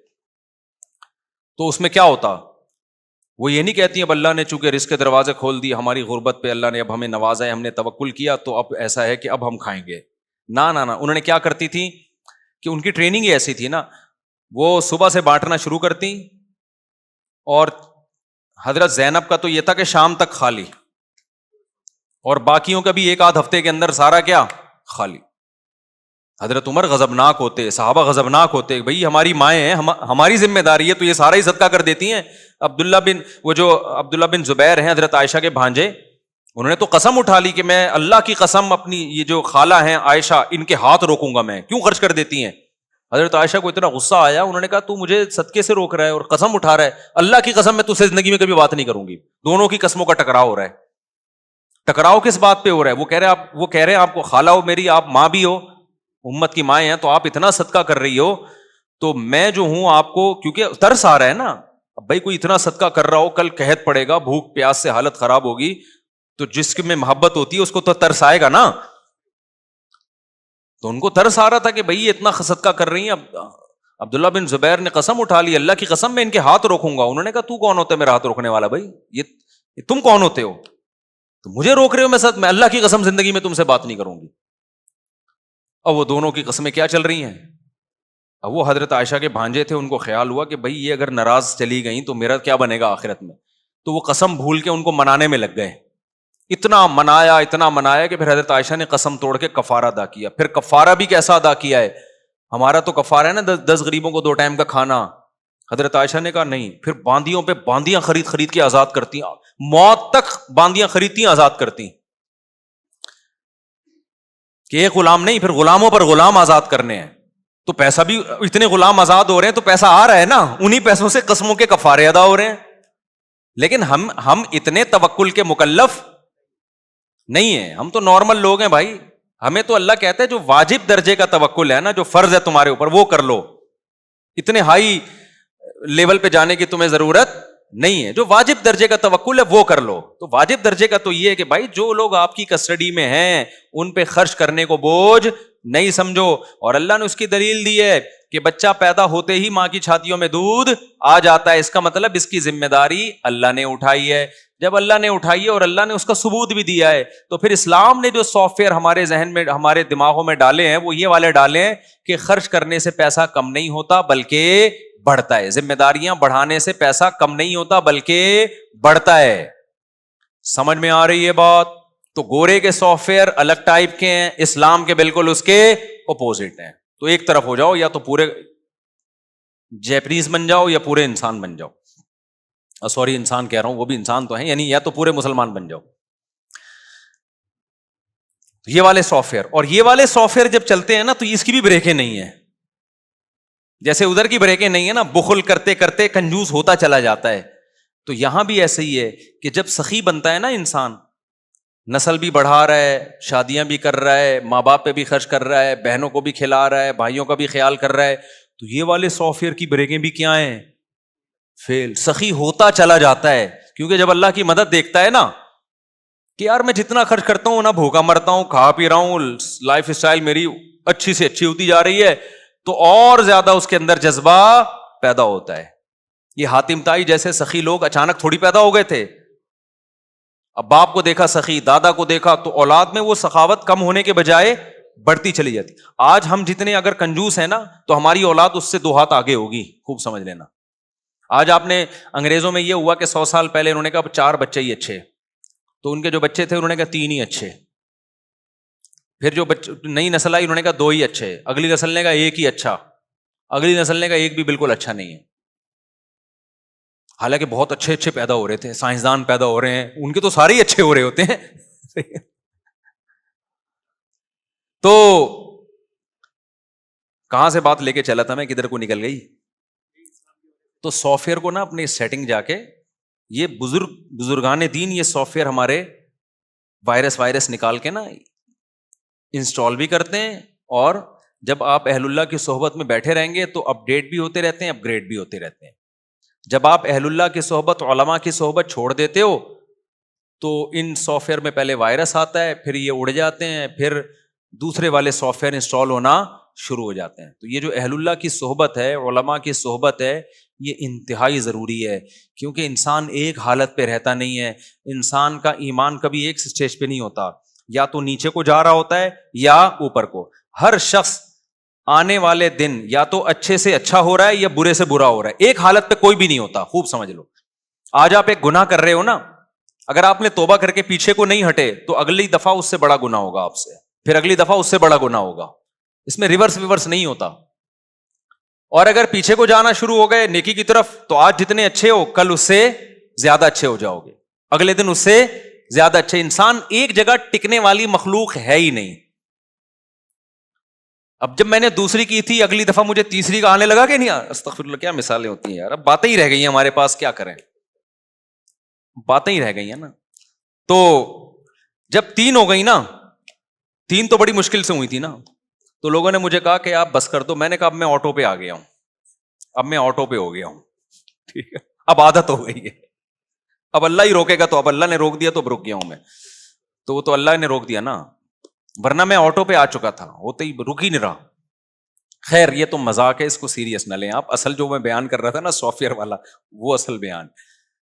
تو اس میں کیا ہوتا, وہ یہ نہیں کہتی اب اللہ نے چونکہ رزق کے دروازے کھول دیے ہماری غربت پہ, اللہ نے اب ہمیں نوازا ہے, ہم نے توکل کیا تو اب ایسا ہے کہ اب ہم کھائیں گے. نہ انہوں نے کیا کرتی تھی کہ ان کی ٹریننگ ہی ایسی تھی نا, وہ صبح سے بانٹنا شروع کرتی, اور حضرت زینب کا تو یہ تھا کہ شام تک خالی, اور باقیوں کا بھی 1 آدھ ہفتے کے اندر سارا کیا خالی. حضرت عمر غضبناک ہوتے, صحابہ غضبناک ہوتے, بھئی ہماری مائیں ہیں, ہماری ذمہ داری ہے, تو یہ سارا ہی صدقہ کر دیتی ہیں. عبداللہ بن زبیر ہیں حضرت عائشہ کے بھانجے, انہوں نے تو قسم اٹھا لی کہ میں اللہ کی قسم اپنی یہ جو خالہ ہیں عائشہ ان کے ہاتھ روکوں گا, میں کیوں خرچ کر دیتی ہیں. حضرت عائشہ کو اتنا غصہ آیا, انہوں نے کہا تو مجھے صدقے سے روک رہا ہے اور قسم اٹھا رہا ہے, اللہ کی قسم میں تجھ سے زندگی میں کبھی بات نہیں کروں گی. دونوں کی قسموں کا ٹکراؤ ہو رہا ہے. ٹکراؤ کس بات پہ ہو رہا ہے؟ وہ کہہ رہے ہیں آپ کو خالہ ہو میری, آپ ماں بھی ہو, امت کی مائیں ہیں, تو آپ اتنا صدقہ کر رہی ہو تو میں جو ہوں آپ کو, کیونکہ ترس آ رہا ہے نا, اب بھائی کوئی اتنا صدقہ کر رہا ہو, کل قحط پڑے گا, بھوک پیاس سے حالت خراب ہوگی, تو جس میں محبت ہوتی ہے اس کو تو ترس آئے گا نا. تو ان کو ترس آ رہا تھا کہ بھائی یہ اتنا صدقہ کر رہی ہیں. عبداللہ بن زبیر نے قسم اٹھا لی, اللہ کی قسم میں ان کے ہاتھ روکوں گا. انہوں نے کہا تو کون ہوتا ہے میرا ہاتھ روکنے والا, بھائی یہ تم کون ہوتے ہو, تو مجھے روک رہے ہو, میں اللہ کی قسم زندگی میں تم سے بات نہیں کروں گی. اب وہ دونوں کی قسمیں کیا چل رہی ہیں. اب وہ حضرت عائشہ کے بھانجے تھے, ان کو خیال ہوا کہ بھائی یہ اگر ناراض چلی گئیں تو میرا کیا بنے گا آخرت میں. تو وہ قسم بھول کے ان کو منانے میں لگ گئے. اتنا منایا کہ پھر حضرت عائشہ نے قسم توڑ کے کفارہ ادا کیا. پھر کفارہ بھی کیسا ادا کیا ہے, ہمارا تو کفارہ ہے نا 10 غریبوں کو 2 ٹائم کا کھانا. حضرت عائشہ نے کہا نہیں, پھر باندیوں پہ باندیاں خرید کے آزاد کرتی, موت تک باندیاں خریدتی آزاد کرتی, کہ ایک غلام نہیں, پھر غلاموں پر غلام آزاد کرنے ہیں. تو پیسہ بھی اتنے غلام آزاد ہو رہے ہیں تو پیسہ آ رہا ہے نا, انہی پیسوں سے قسموں کے کفارے ادا ہو رہے ہیں. لیکن ہم اتنے توکل کے مکلف نہیں ہیں, ہم تو نارمل لوگ ہیں بھائی. ہمیں تو اللہ کہتا ہے جو واجب درجے کا توکل ہے نا, جو فرض ہے تمہارے اوپر وہ کر لو, اتنے ہائی لیول پہ جانے کی تمہیں ضرورت نہیں ہے. جو واجب درجے کا توکل ہے وہ کر لو. تو واجب درجے کا تو یہ ہے کہ بھائی جو لوگ آپ کی کسٹڈی میں ہیں ان پہ خرچ کرنے کو بوجھ نہیں سمجھو. اور اللہ نے اس کی دلیل دی ہے کہ بچہ پیدا ہوتے ہی ماں کی چھاتیوں میں دودھ آ جاتا ہے, اس کا مطلب اس کی ذمہ داری اللہ نے اٹھائی ہے. جب اللہ نے اٹھائی ہے اور اللہ نے اس کا ثبوت بھی دیا ہے, تو پھر اسلام نے جو سافٹ ویئر ہمارے ذہن میں, ہمارے دماغوں میں ڈالے ہیں, وہ یہ والے ڈالے ہیں کہ خرچ کرنے سے پیسہ کم نہیں ہوتا بلکہ بڑھتا ہے. ذمہ داریاں بڑھانے سے پیسہ کم نہیں ہوتا بلکہ بڑھتا ہے. سمجھ میں آ رہی ہے بات؟ تو گورے کے سافٹ ویئر الگ ٹائپ کے ہیں, اسلام کے بالکل اس کے اپوزٹ ہیں. تو ایک طرف ہو جاؤ, یا تو پورے جیپنیز بن جاؤ یا پورے انسان بن جاؤ. سوری, انسان کہہ رہا ہوں, وہ بھی انسان تو ہیں, یعنی یا تو پورے مسلمان بن جاؤ. یہ والے سافٹ ویئر, اور یہ والے سافٹ ویئر جب چلتے ہیں نا, تو اس کی بھی بریکیں نہیں ہیں. جیسے ادھر کی بریکیں نہیں ہے نا, بخل کرتے کرتے کنجوس ہوتا چلا جاتا ہے. تو یہاں بھی ایسے ہی ہے کہ جب سخی بنتا ہے نا انسان, نسل بھی بڑھا رہا ہے, شادیاں بھی کر رہا ہے, ماں باپ پہ بھی خرچ کر رہا ہے, بہنوں کو بھی کھلا رہا ہے, بھائیوں کا بھی خیال کر رہا ہے, تو یہ والے سافٹ ویئر کی بریکیں بھی کیا ہیں؟ فیل. سخی ہوتا چلا جاتا ہے, کیونکہ جب اللہ کی مدد دیکھتا ہے نا کہ یار میں جتنا خرچ کرتا ہوں نا, بھوکا مرتا ہوں, کھا پی رہا ہوں, لائف اسٹائل میری اچھی سے اچھی ہوتی جا رہی ہے, تو اور زیادہ اس کے اندر جذبہ پیدا ہوتا ہے. یہ حاتم طائی جیسے سخی لوگ اچانک تھوڑی پیدا ہو گئے تھے. اب باپ کو دیکھا سخی, دادا کو دیکھا, تو اولاد میں وہ سخاوت کم ہونے کے بجائے بڑھتی چلی جاتی. آج ہم جتنے اگر کنجوس ہیں نا, تو ہماری اولاد اس سے 2 ہاتھ آگے ہوگی, خوب سمجھ لینا. آج آپ نے, انگریزوں میں یہ ہوا کہ 100 سال پہلے انہوں نے کہا 4 بچے ہی اچھے, تو ان کے جو بچے تھے انہوں نے کہا 3 ہی اچھے. پھر جو نئی نسل آئی انہوں نے کہا 2 ہی اچھے, اگلی نسل نے کہا 1 ہی اچھا, اگلی نسل نے کہا 1 بھی بالکل اچھا نہیں ہے. حالانکہ بہت اچھے اچھے پیدا ہو رہے تھے, سائنسدان پیدا ہو رہے ہیں, ان کے تو سارے ہی اچھے ہو رہے ہوتے ہیں. تو کہاں سے بات لے کے چلا تھا میں, کدھر کو نکل گئی؟ تو سافٹ ویئر کو نا اپنی سیٹنگ جا کے, یہ بزرگان دین یہ سافٹ ویئر ہمارے وائرس نکال کے نا انسٹال بھی کرتے ہیں, اور جب آپ اہل اللہ کی صحبت میں بیٹھے رہیں گے تو اپڈیٹ بھی ہوتے رہتے ہیں, اپ گریڈ بھی ہوتے رہتے ہیں. جب آپ اہل اللہ کی صحبت, علماء کی صحبت چھوڑ دیتے ہو, تو ان سافٹ ویئر میں پہلے وائرس آتا ہے, پھر یہ اڑ جاتے ہیں, پھر دوسرے والے سافٹ ویئر انسٹال ہونا شروع ہو جاتے ہیں. تو یہ جو اہل اللہ کی صحبت ہے, علماء کی صحبت ہے, یہ انتہائی ضروری ہے, کیونکہ انسان ایک حالت پہ رہتا نہیں ہے. انسان کا ایمان کبھی ایک سٹیج پہ نہیں ہوتا, یا تو نیچے کو جا رہا ہوتا ہے یا اوپر کو. ہر شخص آنے والے دن یا تو اچھے سے اچھا ہو رہا ہے یا برے سے برا ہو رہا ہے, ایک حالت پہ کوئی بھی نہیں ہوتا, خوب سمجھ لو. آج آپ ایک گناہ کر رہے ہو نا, اگر آپ نے توبہ کر کے پیچھے کو نہیں ہٹے تو اگلی دفعہ اس سے بڑا گناہ ہوگا آپ سے, پھر اگلی دفعہ اس سے بڑا گناہ ہوگا. اس میں ریورس نہیں ہوتا. اور اگر پیچھے کو جانا شروع ہو گئے نیکی کی طرف, تو آج جتنے اچھے ہو کل اس سے زیادہ اچھے ہو جاؤ گے, اگلے دن اس سے زیادہ اچھے. انسان ایک جگہ ٹکنے والی مخلوق ہے ہی نہیں. اب جب میں نے دوسری کی تھی, اگلی دفعہ مجھے تیسری کا آنے لگا کہ نہیں, استغفر اللہ, کیا مثالیں ہوتی ہیں یار. اب باتیں ہی رہ گئی ہیں ہمارے پاس, کیا کریں, باتیں ہی رہ گئی ہیں نا. تو جب 3 ہو گئی نا, 3 تو بڑی مشکل سے ہوئی تھی نا, تو لوگوں نے مجھے کہا کہ آپ بس کر دو. میں نے کہا اب میں آٹو پہ آ گیا ہوں, اب میں آٹو پہ ہو گیا ہوں, ٹھیک ہے, اب عادت ہو گئی ہے. اب اللہ ہی روکے گا, تو اب اللہ نے روک دیا تو اب رک گیا ہوں میں, تو وہ تو اللہ نے روک دیا نا, ورنہ میں آٹو پہ آ چکا تھا, ہوتے ہی رک ہی نہیں رہا. خیر یہ تو مذاق ہے, اس کو سیریس نہ لیں آپ. اصل جو میں بیان کر رہا تھا نا سافٹ ویئر والا, وہ اصل بیان.